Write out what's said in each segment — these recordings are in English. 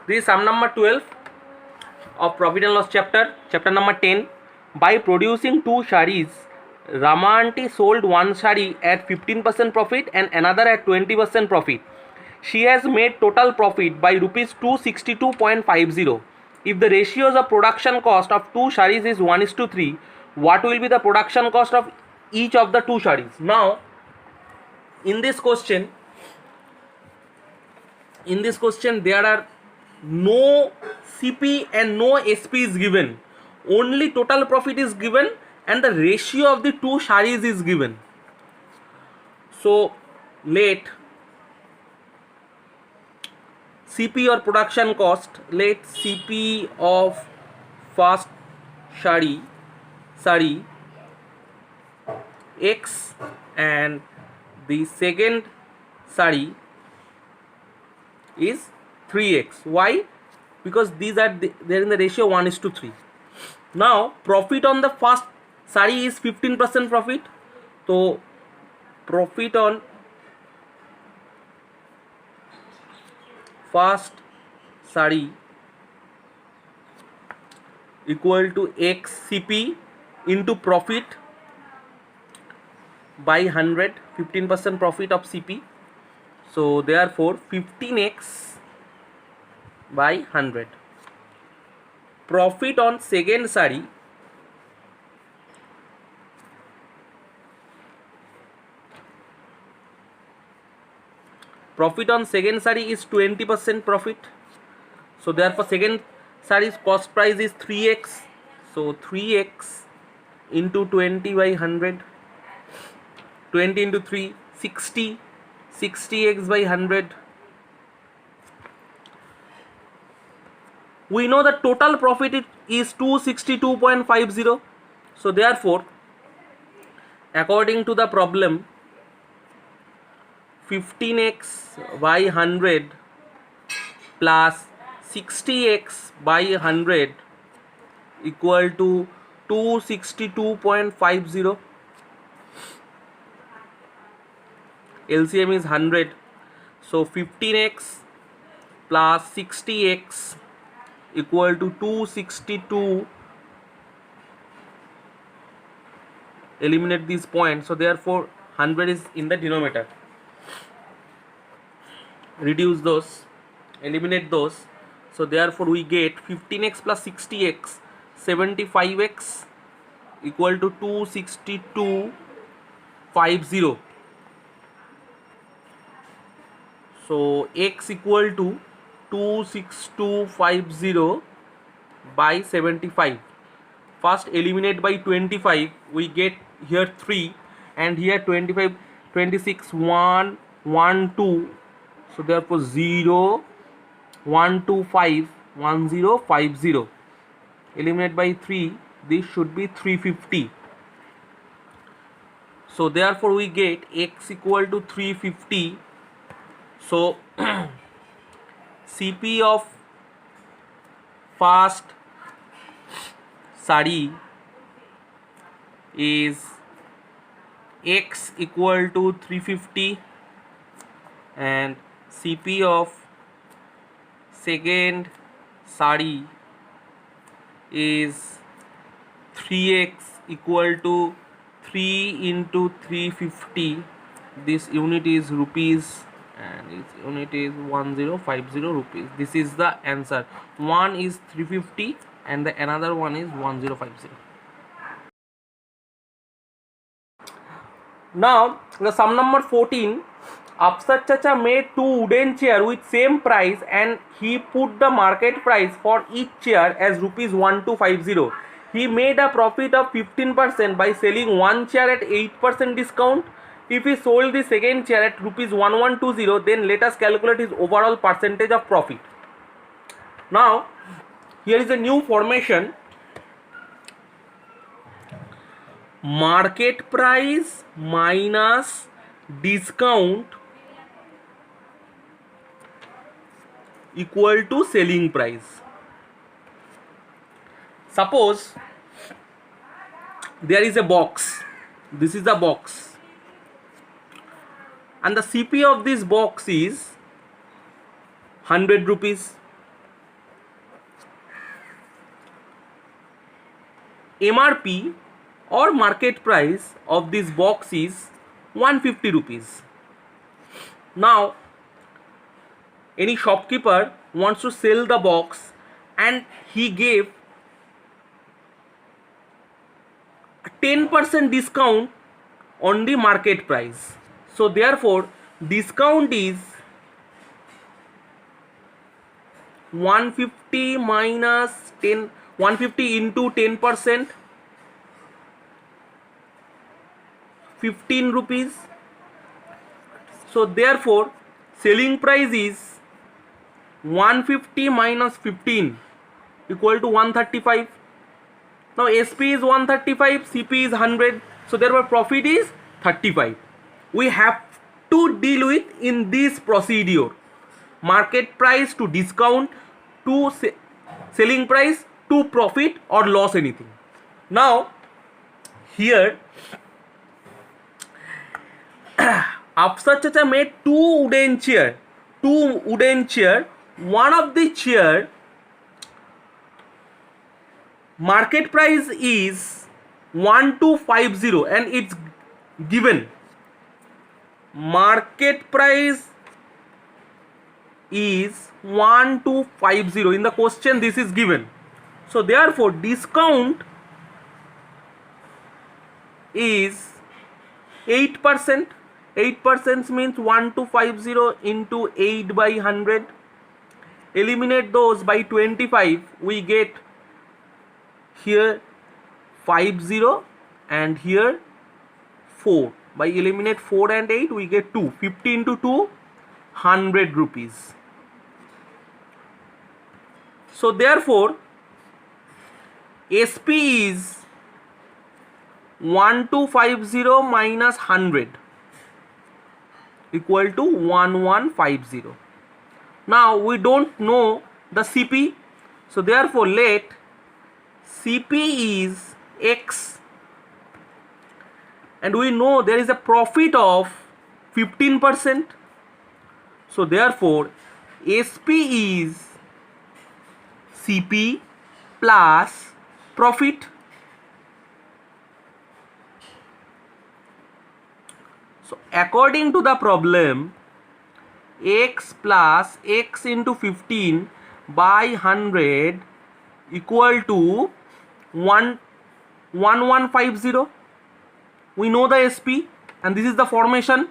This is sum number 12 of profit and loss chapter number 10. By producing two sarees, Ramanti sold one saree at 15% profit and another at 20% profit. She has made total profit by rupees 262.50. If the ratios of production cost of two sarees is 1:3, what will be the production cost of each of the two sarees? Now, in this question there are no CP and no SP is given. Only total profit is given and the ratio of the two sarees is given. So let CP or production cost, let CP of first saree X and the second saree is 3x. Why? Because these are they're in the ratio 1:3. Now profit on the first saree is 15% profit. So profit on first saree equal to X CP into profit by 100, 15% profit of CP. So therefore 15x by 100. Profit on second saree is 20% profit. So therefore second saree's cost price is 3x. So 3x into 20 by 100, 20 into 3, 60, 60x by 100. We know the total profit is 262.50. So therefore, according to the problem, 15x by 100 plus 60x by 100 equal to 262.50. LCM is 100. So 15x plus 60x equal to 262. Eliminate these points. So therefore 100 is in the denominator. Reduce those, eliminate those. So therefore we get 15x plus 60x, 75x equal to 262.50. So x equal to 26250 by 75. First eliminate by 25. We get here 3 and here 25, 26, 1, 1, 2. So therefore 0, 1, 2, 5, 1, 0, 5, 0. Eliminate by 3. This should be 350. So therefore we get x equal to 350. So CP of first saree is x equal to 350 and CP of second saree is 3x equal to 3 into 350. This unit is rupees and its unit is 1050 rupees. This is the answer. One is 350 and the another one is 1050. Now the sum number 14. Afsar Chacha made two wooden chair with same price and he put the market price for each chair as rupees 1250. He made a profit of 15% by selling one chair at 8% discount. If he sold the second chair at rupees 1120, then let us calculate his overall percentage of profit. Now, here is a new formation. Market price minus discount equal to selling price. Suppose there is a box. This is the box. And the CP of this box is 100 rupees. MRP or market price of this box is 150 rupees. Now any shopkeeper wants to sell the box and he gave a 10% discount on the market price. So therefore discount is 150 minus 10, 150 into 10%, 15 rupees. So therefore selling price is 150 minus 15 equal to 135. Now SP is 135, CP is 100, so therefore profit is 35. We have to deal with in this procedure, market price to discount to selling price to profit or loss anything. Now here Afsar Chacha made two wooden chair. One of the chair market price is 1250 and it's given. Market price is 1250 in the question, this is given. So therefore discount is 8%. 8% means 1250 into 8 by 100. Eliminate those by 25, we get here 50 and here 4. By eliminate 4 and 8, we get 2. 50 into 2, 100 rupees. So therefore SP is 1250 minus 100 equal to 1150. Now we don't know the CP, so therefore let CP is X, and we know there is a profit of 15%. So therefore SP is CP plus profit. So according to the problem, X plus X into 15 by 100 equal to 1150. We know the SP and this is the formation.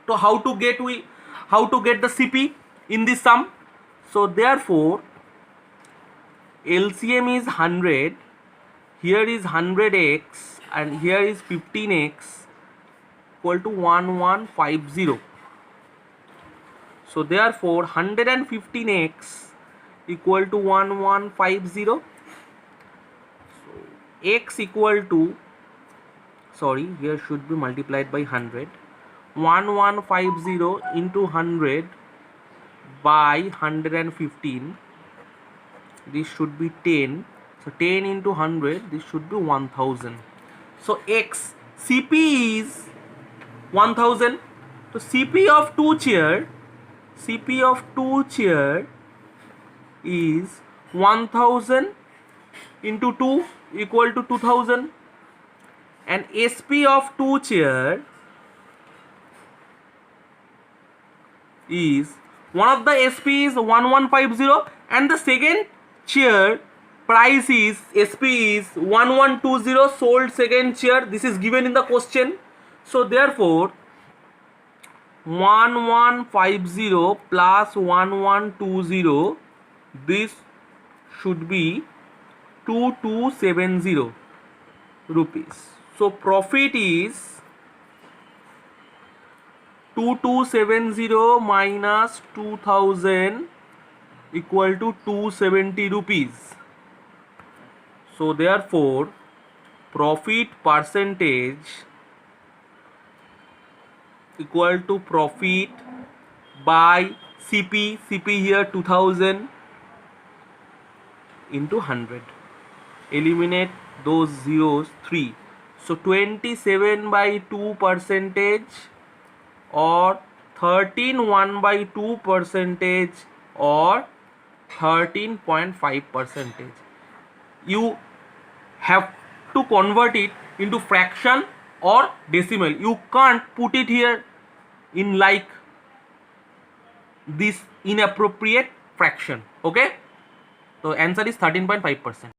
So how to get the CP in this sum? So therefore LCM is 100, here is 100x and here is 15x equal to 1150. So therefore 115x equal to 1150. So x equal to, sorry, here should be multiplied by 100. 1150 into 100 by 115, this should be 10. So 10 into 100, this should be 1000. So X, CP is 1000. So CP of two chair is 1000 into 2 equal to 2000, and SP of two chair is, one of the SP is 1150 and the second chair price is, SP is 1120, sold second chair. This is given in the question. So therefore 1150 plus 1120, this should be 2270 rupees. So profit is 2270 minus 2000 equal to 270 rupees. So therefore profit percentage equal to profit by CP here 2000 into 100. Eliminate those zeros, 3. So 27 by 2 percentage or 13 1 by 2 percentage or 13.5 percentage. You have to convert it into fraction or decimal. You can't put it here in like this inappropriate fraction. Okay, so answer is 13.5%.